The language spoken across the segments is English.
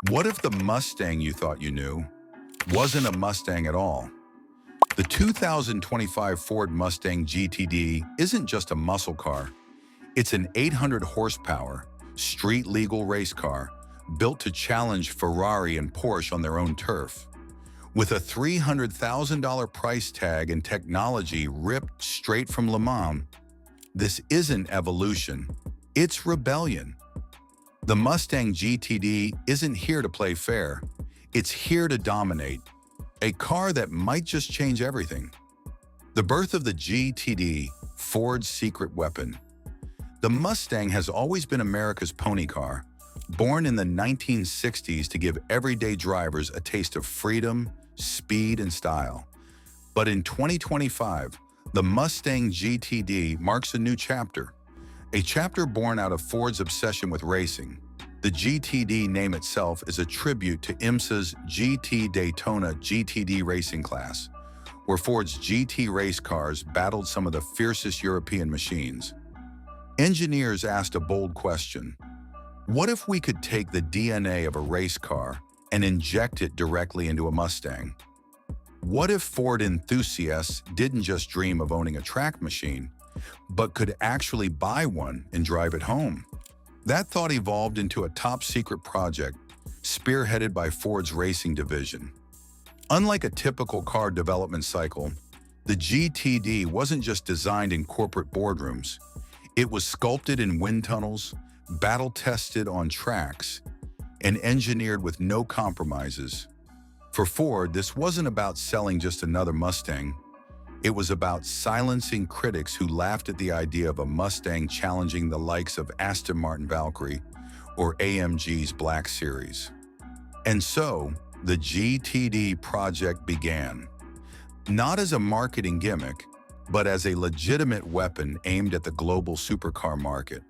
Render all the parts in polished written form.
What if the Mustang you thought you knew wasn't a Mustang at all? The 2025 Ford Mustang GTD isn't just a muscle car. It's an 800 horsepower, street-legal race car built to challenge Ferrari and Porsche on their own turf. With a $300,000 price tag and technology ripped straight from Le Mans, this isn't evolution, it's rebellion. The Mustang GTD isn't here to play fair, it's here to dominate, a car that might just change everything. The birth of the GTD, Ford's secret weapon. The Mustang has always been America's pony car, born in the 1960s to give everyday drivers a taste of freedom, speed, and style. But in 2025, the Mustang GTD marks a new chapter, a chapter born out of Ford's obsession with racing. The GTD name itself is a tribute to IMSA's GT Daytona GTD racing class, where Ford's GT race cars battled some of the fiercest European machines. Engineers asked a bold question. What if we could take the DNA of a race car and inject it directly into a Mustang? What if Ford enthusiasts didn't just dream of owning a track machine, but could actually buy one and drive it home? That thought evolved into a top-secret project spearheaded by Ford's racing division. Unlike a typical car development cycle, the GTD wasn't just designed in corporate boardrooms. It was sculpted in wind tunnels, battle-tested on tracks, and engineered with no compromises. For Ford, this wasn't about selling just another Mustang. It was about silencing critics who laughed at the idea of a Mustang challenging the likes of Aston Martin Valkyrie or AMG's Black Series. And so, the GTD project began, not as a marketing gimmick, but as a legitimate weapon aimed at the global supercar market.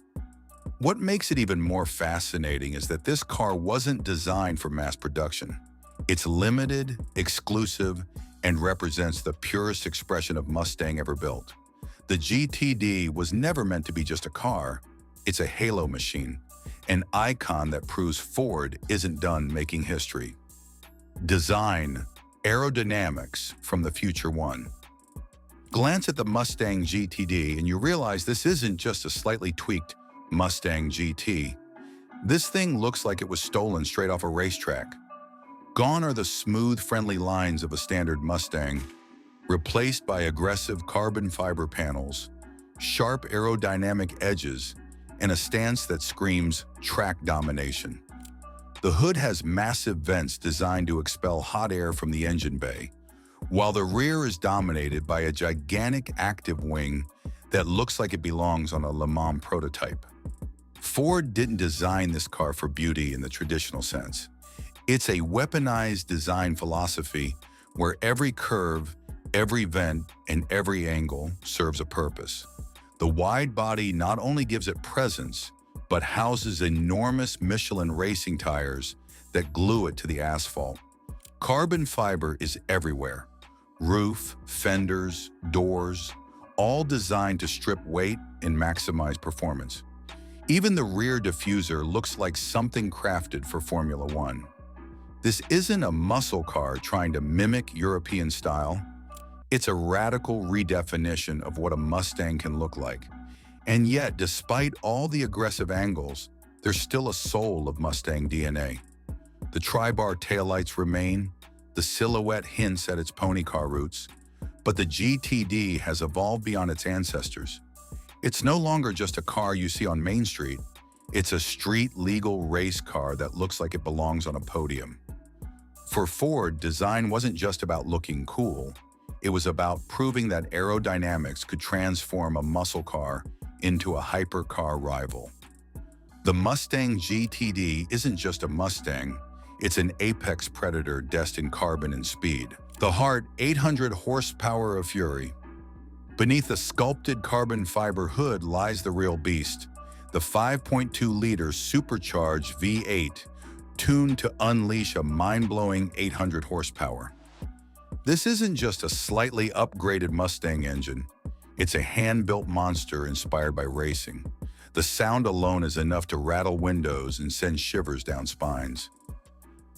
What makes it even more fascinating is that this car wasn't designed for mass production. It's limited, exclusive, and represents the purest expression of Mustang ever built. The GTD was never meant to be just a car. It's a halo machine, an icon that proves Ford isn't done making history. Design, aerodynamics from the future one. Glance at the Mustang GTD and you realize this isn't just a slightly tweaked Mustang GT. This thing looks like it was stolen straight off a racetrack. Gone are the smooth, friendly lines of a standard Mustang, replaced by aggressive carbon fiber panels, sharp aerodynamic edges, and a stance that screams track domination. The hood has massive vents designed to expel hot air from the engine bay, while the rear is dominated by a gigantic active wing that looks like it belongs on a Le Mans prototype. Ford didn't design this car for beauty in the traditional sense. It's a weaponized design philosophy where every curve, every vent, and every angle serves a purpose. The wide body not only gives it presence, but houses enormous Michelin racing tires that glue it to the asphalt. Carbon fiber is everywhere. Roof, fenders, doors, all designed to strip weight and maximize performance. Even the rear diffuser looks like something crafted for Formula One. This isn't a muscle car trying to mimic European style. It's a radical redefinition of what a Mustang can look like. And yet, despite all the aggressive angles, there's still a soul of Mustang DNA. The tri-bar taillights remain, the silhouette hints at its pony car roots, but the GTD has evolved beyond its ancestors. It's no longer just a car you see on Main Street. It's a street-legal race car that looks like it belongs on a podium. For Ford, design wasn't just about looking cool. It was about proving that aerodynamics could transform a muscle car into a hypercar rival. The Mustang GTD isn't just a Mustang, it's an apex predator dressed in carbon and speed. The heart, 800 horsepower of fury. Beneath the sculpted carbon fiber hood lies the real beast, the 5.2-liter supercharged V8, tuned to unleash a mind-blowing 800 horsepower. This isn't just a slightly upgraded Mustang engine. It's a hand-built monster inspired by racing. The sound alone is enough to rattle windows and send shivers down spines.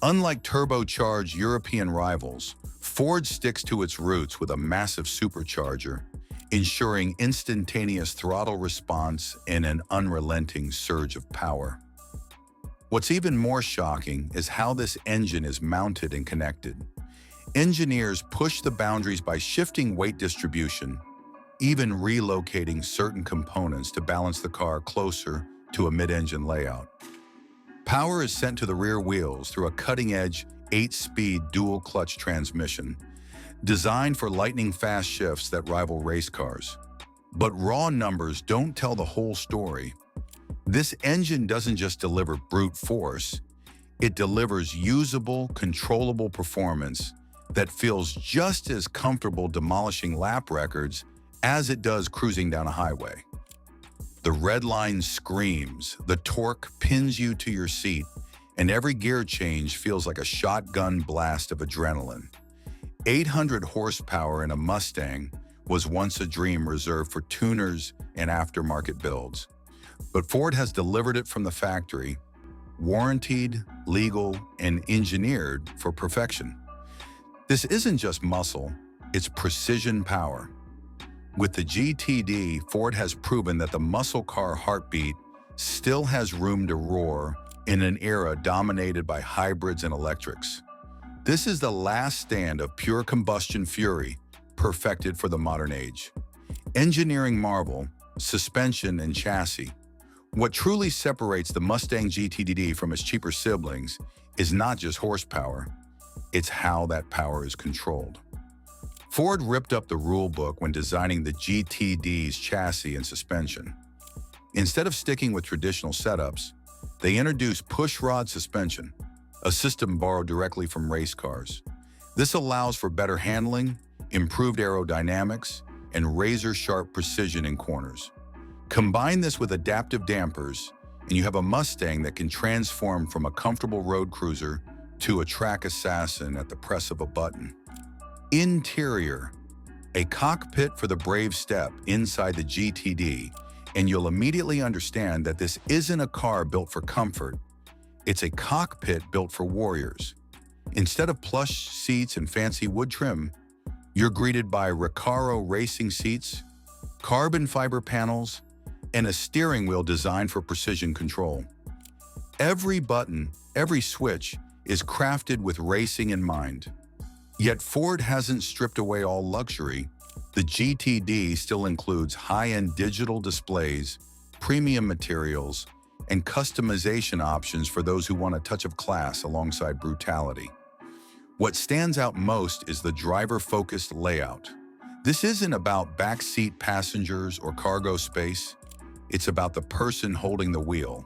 Unlike turbocharged European rivals, Ford sticks to its roots with a massive supercharger, ensuring instantaneous throttle response and an unrelenting surge of power. What's even more shocking is how this engine is mounted and connected. Engineers push the boundaries by shifting weight distribution, even relocating certain components to balance the car closer to a mid-engine layout. Power is sent to the rear wheels through a cutting-edge 8-speed dual-clutch transmission, designed for lightning-fast shifts that rival race cars. But raw numbers don't tell the whole story. This engine doesn't just deliver brute force, it delivers usable, controllable performance that feels just as comfortable demolishing lap records as it does cruising down a highway. The redline screams, the torque pins you to your seat, and every gear change feels like a shotgun blast of adrenaline. 800 horsepower in a Mustang was once a dream reserved for tuners and aftermarket builds. But Ford has delivered it from the factory, warranted, legal, and engineered for perfection. This isn't just muscle, it's precision power. With the GTD, Ford has proven that the muscle car heartbeat still has room to roar in an era dominated by hybrids and electrics. This is the last stand of pure combustion fury, perfected for the modern age. Engineering marvel, suspension, and chassis. What truly separates the Mustang GTD from its cheaper siblings is not just horsepower, it's how that power is controlled. Ford ripped up the rule book when designing the GTD's chassis and suspension. Instead of sticking with traditional setups, they introduced pushrod suspension, a system borrowed directly from race cars. This allows for better handling, improved aerodynamics, and razor-sharp precision in corners. Combine this with adaptive dampers, and you have a Mustang that can transform from a comfortable road cruiser to a track assassin at the press of a button. Interior, a cockpit for the brave step inside the GTD, and you'll immediately understand that this isn't a car built for comfort, it's a cockpit built for warriors. Instead of plush seats and fancy wood trim, you're greeted by Recaro racing seats, carbon fiber panels, and a steering wheel designed for precision control. Every button, every switch is crafted with racing in mind. Yet Ford hasn't stripped away all luxury. The GTD still includes high-end digital displays, premium materials, and customization options for those who want a touch of class alongside brutality. What stands out most is the driver-focused layout. This isn't about backseat passengers or cargo space. It's about the person holding the wheel.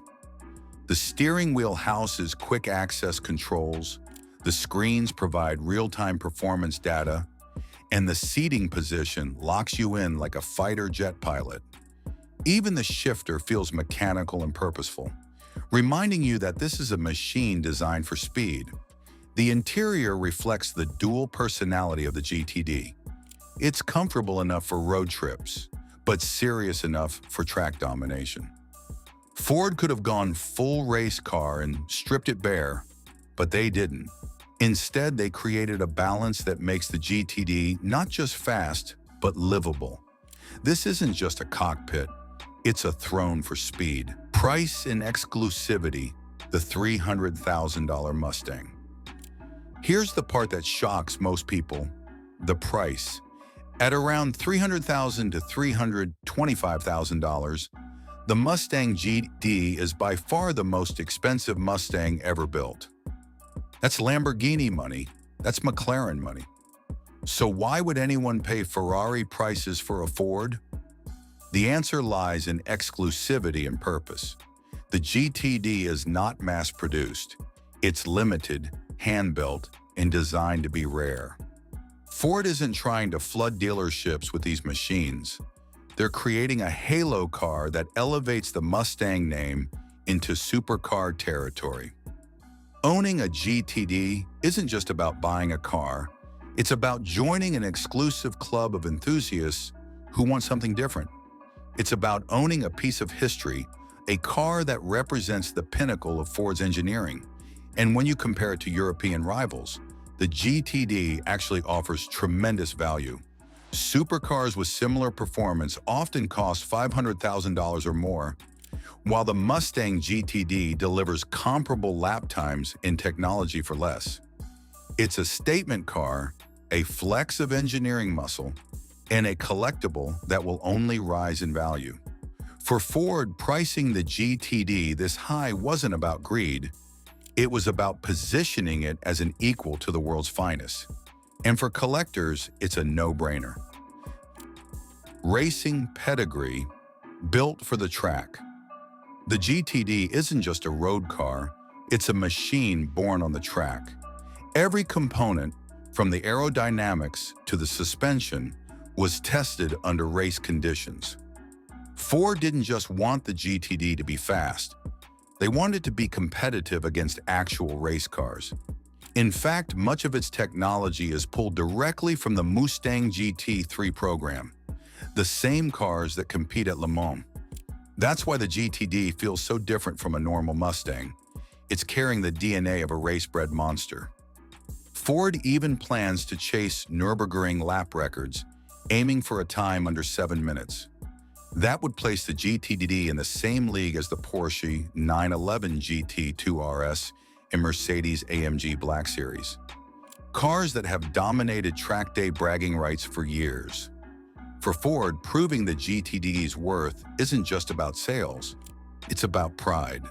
The steering wheel houses quick access controls, the screens provide real-time performance data, and the seating position locks you in like a fighter jet pilot. Even the shifter feels mechanical and purposeful, reminding you that this is a machine designed for speed. The interior reflects the dual personality of the GTD. It's comfortable enough for road trips, but serious enough for track domination. Ford could have gone full race car and stripped it bare, but they didn't. Instead, they created a balance that makes the GTD not just fast, but livable. This isn't just a cockpit, it's a throne for speed. Price and exclusivity, the $300,000 Mustang. Here's the part that shocks most people, the price. At around $300,000 to $325,000, the Mustang GTD is by far the most expensive Mustang ever built. That's Lamborghini money, that's McLaren money. So why would anyone pay Ferrari prices for a Ford? The answer lies in exclusivity and purpose. The GTD is not mass-produced. It's limited, hand-built, and designed to be rare. Ford isn't trying to flood dealerships with these machines. They're creating a halo car that elevates the Mustang name into supercar territory. Owning a GTD isn't just about buying a car, it's about joining an exclusive club of enthusiasts who want something different. It's about owning a piece of history, a car that represents the pinnacle of Ford's engineering. And when you compare it to European rivals, the GTD actually offers tremendous value. Supercars with similar performance often cost $500,000 or more, while the Mustang GTD delivers comparable lap times in technology for less. It's a statement car, a flex of engineering muscle, and a collectible that will only rise in value. For Ford, pricing the GTD this high wasn't about greed. It was about positioning it as an equal to the world's finest. And for collectors, it's a no-brainer. Racing pedigree, built for the track. The GTD isn't just a road car, it's a machine born on the track. Every component, from the aerodynamics to the suspension, was tested under race conditions. Ford didn't just want the GTD to be fast. They wanted it to be competitive against actual race cars. In fact, much of its technology is pulled directly from the Mustang GT3 program, the same cars that compete at Le Mans. That's why the GTD feels so different from a normal Mustang. It's carrying the DNA of a race-bred monster. Ford even plans to chase Nürburgring lap records, aiming for a time under 7 minutes. That would place the GTD in the same league as the Porsche 911 GT2 RS and Mercedes-AMG Black Series. Cars that have dominated track day bragging rights for years. For Ford, proving the GTD's worth isn't just about sales, it's about pride.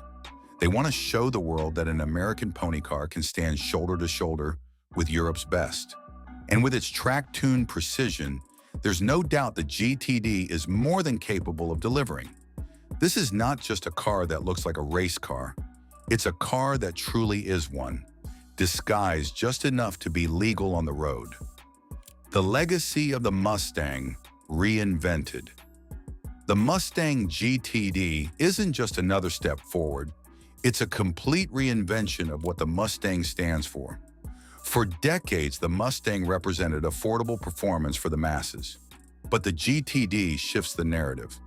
They want to show the world that an American pony car can stand shoulder to shoulder with Europe's best. And with its track-tuned precision, there's no doubt the GTD is more than capable of delivering. This is not just a car that looks like a race car. It's a car that truly is one, disguised just enough to be legal on the road. The legacy of the Mustang reinvented. The Mustang GTD isn't just another step forward. It's a complete reinvention of what the Mustang stands for. For decades, the Mustang represented affordable performance for the masses. But the GTD shifts the narrative.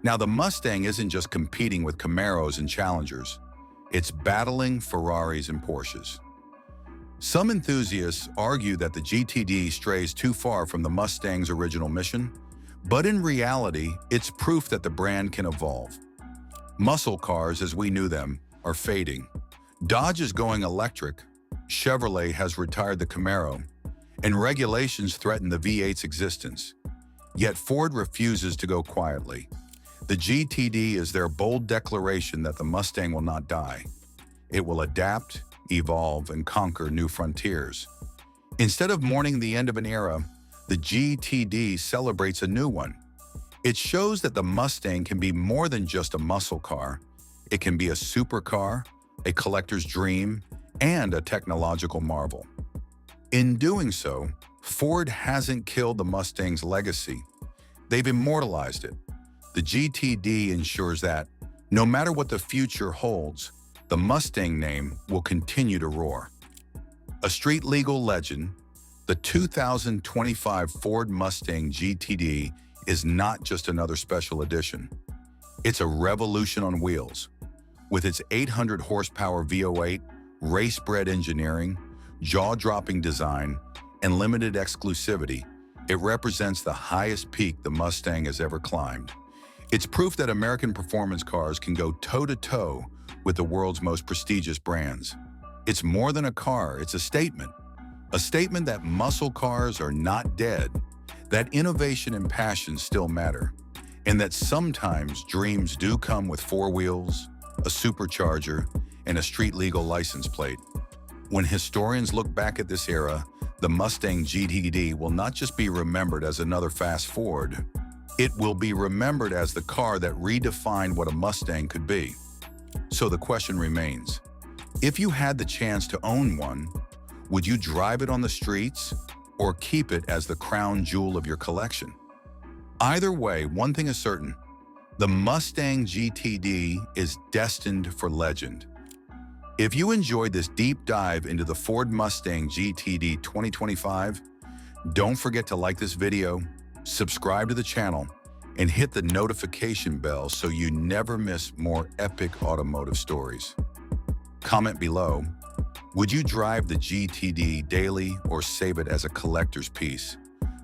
Now, the Mustang isn't just competing with Camaros and Challengers. It's battling Ferraris and Porsches. Some enthusiasts argue that the GTD strays too far from the Mustang's original mission, but in reality, it's proof that the brand can evolve. Muscle cars, as we knew them, are fading. Dodge is going electric, Chevrolet has retired the Camaro, and regulations threaten the V8's existence. Yet Ford refuses to go quietly. The GTD is their bold declaration that the Mustang will not die. It will adapt, evolve, and conquer new frontiers. Instead of mourning the end of an era, the GTD celebrates a new one. It shows that the Mustang can be more than just a muscle car. It can be a supercar, a collector's dream, and a technological marvel. In doing so, Ford hasn't killed the Mustang's legacy. They've immortalized it. The GTD ensures that, no matter what the future holds, the Mustang name will continue to roar. A street-legal legend, the 2025 Ford Mustang GTD is not just another special edition. It's a revolution on wheels. With its 800 horsepower V8, race-bred engineering, jaw-dropping design, and limited exclusivity, it represents the highest peak the Mustang has ever climbed. It's proof that American performance cars can go toe-to-toe with the world's most prestigious brands. It's more than a car, it's a statement. A statement that muscle cars are not dead, that innovation and passion still matter, and that sometimes dreams do come with 4 wheels, a supercharger, and a street-legal license plate. When historians look back at this era, the Mustang GTD will not just be remembered as another fast Ford. It will be remembered as the car that redefined what a Mustang could be. So the question remains, if you had the chance to own one, would you drive it on the streets or keep it as the crown jewel of your collection? Either way, one thing is certain, the Mustang GTD is destined for legend. If you enjoyed this deep dive into the Ford Mustang GTD 2025, don't forget to like this video, subscribe to the channel, and hit the notification bell so you never miss more epic automotive stories. Comment below, Would you drive the GTD daily or save it as a collector's piece?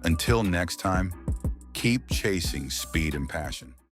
Until next time, keep chasing speed and passion.